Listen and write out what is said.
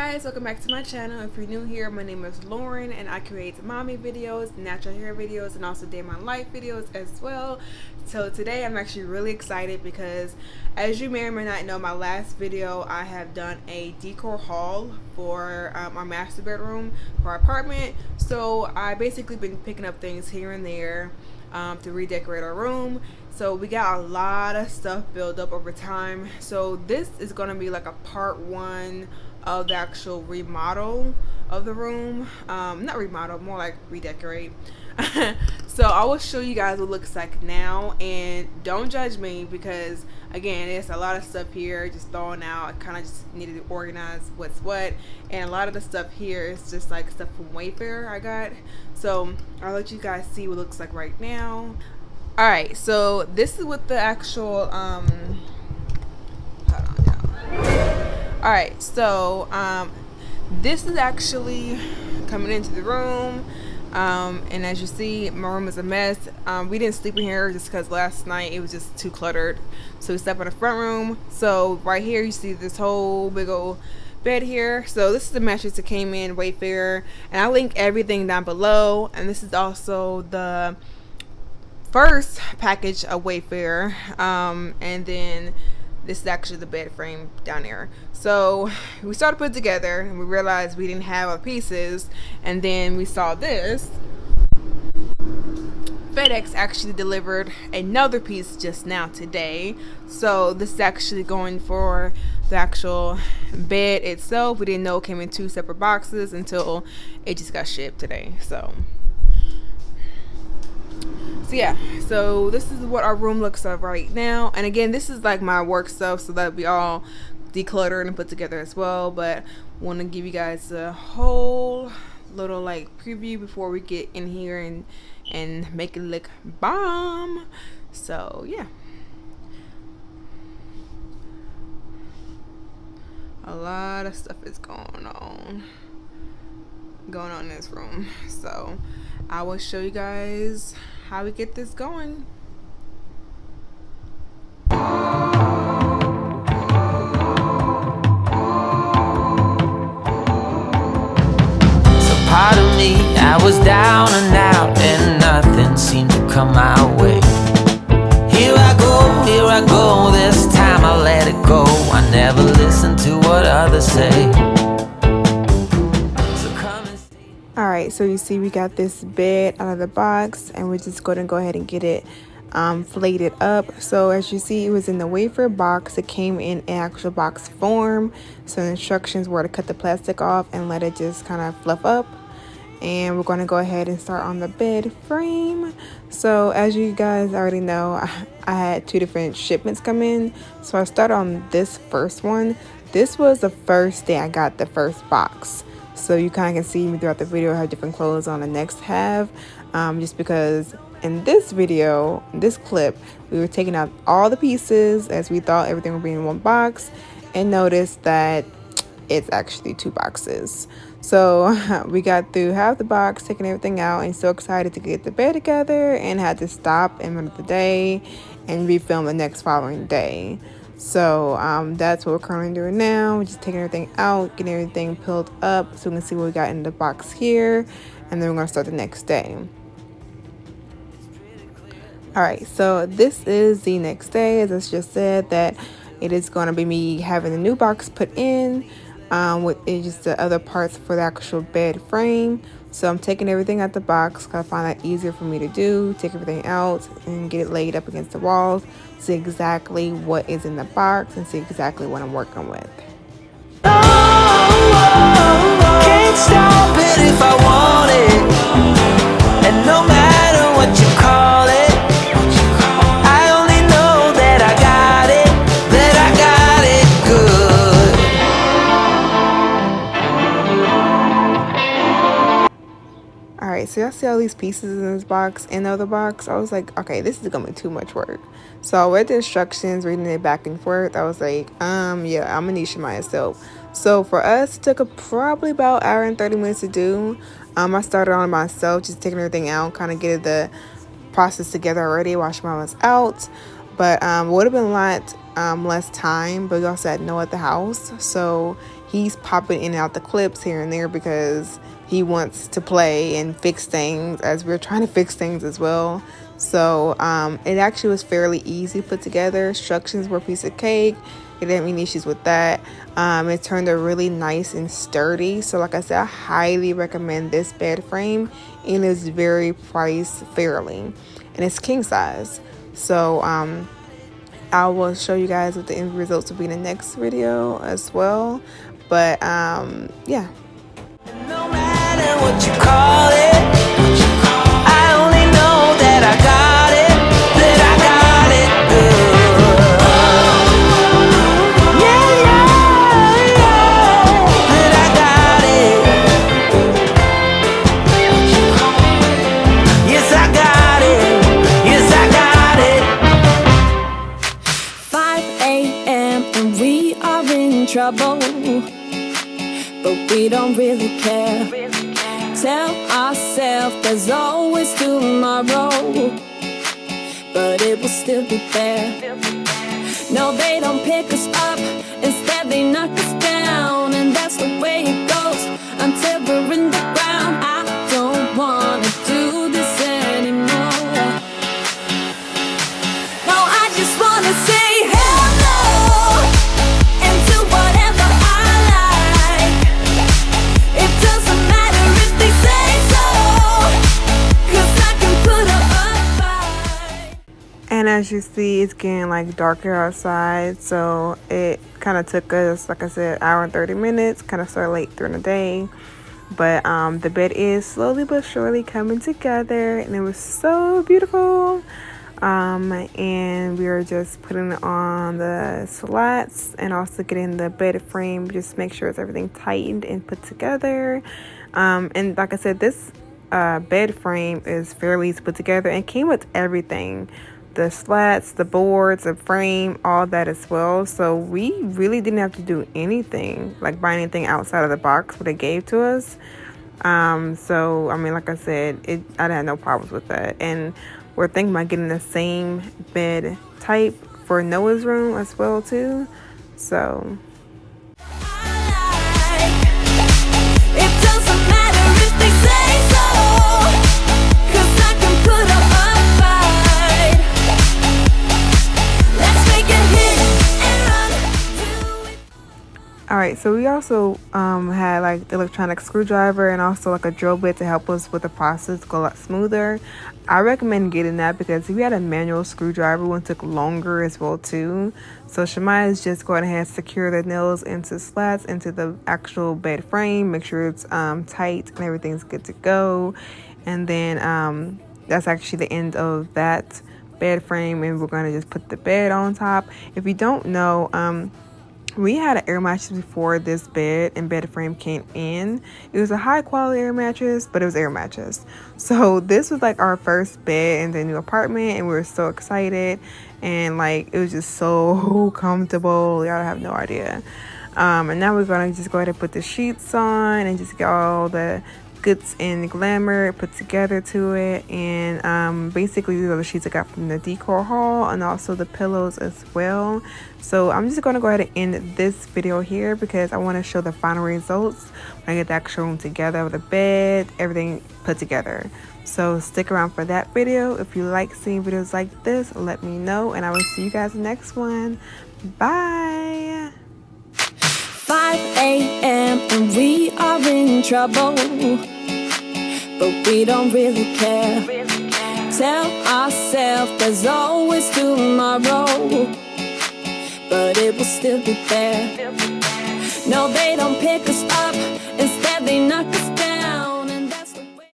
guys, welcome back to my channel. If you're new here, my name is Lauren and I create mommy videos, natural hair videos, and also day in my life videos as well. So today I'm actually really excited because, as you may or may not know, my last video I have done a decor haul for our master bedroom for our apartment. So I basically been picking up things here and there to redecorate our room. So we got a lot of stuff built up over time. So this is gonna be like a part one of the actual remodel of the room. Not remodel, more like redecorate. So I will show you guys what it looks like now, and don't judge me because again, there's a lot of stuff here just thrown out. I kind of just needed to organize what's what, and a lot of the stuff here is just like stuff from Wayfair I got. So I'll let you guys see what it looks like right now. Alright, so this is what the actual hold on, y'all. Alright, so this is actually coming into the room, and as you see, my room is a mess. We didn't sleep in here just because last night it was just too cluttered, so we slept in the front room. So right here you see this whole big old bed here. So this is the mattress that came in Wayfair, and I'll link everything down below. And this is also the first package of Wayfair, and then this is actually the bed frame down there. So we started putting it together and we realized we didn't have our pieces, and then we saw this. FedEx actually delivered another piece just now today. So this is actually going for the actual bed itself. We didn't know it came in two separate boxes until it just got shipped today. So yeah, so this is what our room looks like right now. And again, this is like my work stuff, so that'll be all decluttered and put together as well. But want to give you guys a whole little like preview before we get in here and make it look bomb. So yeah, a lot of stuff is going on in this room. So I will show you guys how we get this going. So part of me, I was down and out, and nothing seemed to come my way. Here I go, this time I let it go. I never listen to what others say. Alright, so you see we got this bed out of the box, and we're just going to go ahead and get it flated up. So as you see, it was in the Wayfair box. It came in an actual box form. So the instructions were to cut the plastic off and let it just kind of fluff up. And we're going to go ahead and start on the bed frame. So as you guys already know, I had two different shipments come in. So I started on this first one. This was the first day I got the first box. So you kind of can see me throughout the video. I have different clothes on the next half, just because in this video, this clip, we were taking out all the pieces as we thought everything would be in one box, and noticed that it's actually two boxes. So we got through half the box, taking everything out, and so excited to get the bed together, and had to stop in the middle of the day and refilm the next following day. So that's what we're currently doing now. We're just taking everything out, getting everything peeled up so we can see what we got in the box here, and then we're going to start the next day. Alright, so this is the next day. As I just said, that it is going to be me having the new box put in with just the other parts for the actual bed frame. So I'm taking everything out the box because I find that easier for me to do. Take everything out and get it laid up against the walls. See exactly what is in the box and see exactly what I'm working with. Can't stop it if I want it, and no matter what you call it, I only know that I got it good. Alright, so y'all see all these pieces in this box and the other box. I was like, okay, this is gonna be too much work. So I read the instructions, reading it back and forth. I was like, yeah, I'm gonna niche myself. So for us, it took probably about an hour and 30 minutes to do. I started on myself, just taking everything out, kind of getting the process together already, washing my ones out. But would have been a lot less time, but we also had no at the house. So he's popping in and out the clips here and there because he wants to play and fix things as we're trying to fix things as well. So it actually was fairly easy to put together. Instructions were a piece of cake. It didn't have any issues with that. It turned out really nice and sturdy. So like I said, I highly recommend this bed frame, and it's very priced fairly, and it's king size. So I will show you guys what the end results will be in the next video as well. But yeah. No matter what you call it, I only know that I got it, that I got it good. Yeah, yeah, yeah, that I got it. Yes, I got it. Yes, I got it. 5 a.m. and we are in trouble, but we don't really care. Tell ourselves there's always tomorrow, but it will still be there. No, they don't pick us up, instead they knock us down, and that's the way it goes until we're in the ground. I don't wanna do this anymore. No, I just wanna say hello and do whatever I like. It doesn't matter if they say so, 'cause I can put up a fight. And as you see, it's getting like darker outside, so it kind of took us, like I said, an hour and 30 minutes. Kind of started late during the day, but the bed is slowly but surely coming together, and it was so beautiful. And we are just putting on the slats and also getting the bed frame, just make sure it's everything tightened and put together. And like I said, this bed frame is fairly easy to put together and came with everything: the slats, the boards, the frame, all that as well. So we really didn't have to do anything, like buy anything outside of the box what they gave to us. So I mean, like I said, I had no problems with that. And we're thinking about getting the same bed type for Noah's room as well too. So It doesn't matter if they say so, 'cause I can put up a fight. Let's make it hit and run, do it. alright, so we also had like the electronic screwdriver and also like a drill bit to help us with the process go a lot smoother. I recommend getting that because if you had a manual screwdriver, one took longer as well too. So Shemai is just going ahead and secure the nails into slats into the actual bed frame, make sure it's tight and everything's good to go. And then that's actually the end of that bed frame, and we're going to just put the bed on top. If you don't know, we had an air mattress before this bed and bed frame came in. It was a high quality air mattress, but it was air mattress. So this was like our first bed in the new apartment, and we were so excited, and like it was just so comfortable. Y'all have no idea. And now we're gonna just go ahead and put the sheets on and just get all the goods and glamour put together to it. And basically these are the sheets I got from the decor haul, and also the pillows as well. So I'm just going to go ahead and end this video here because I want to show the final results when I get the actual room together with the bed, everything put together. So stick around for that video. If you like seeing videos like this, let me know, and I will see you guys in the next one. Bye. 5 a.m. and we are in trouble, but we don't really care. Tell ourselves there's always tomorrow, but it will still be there. No, they don't pick us up, instead they knock us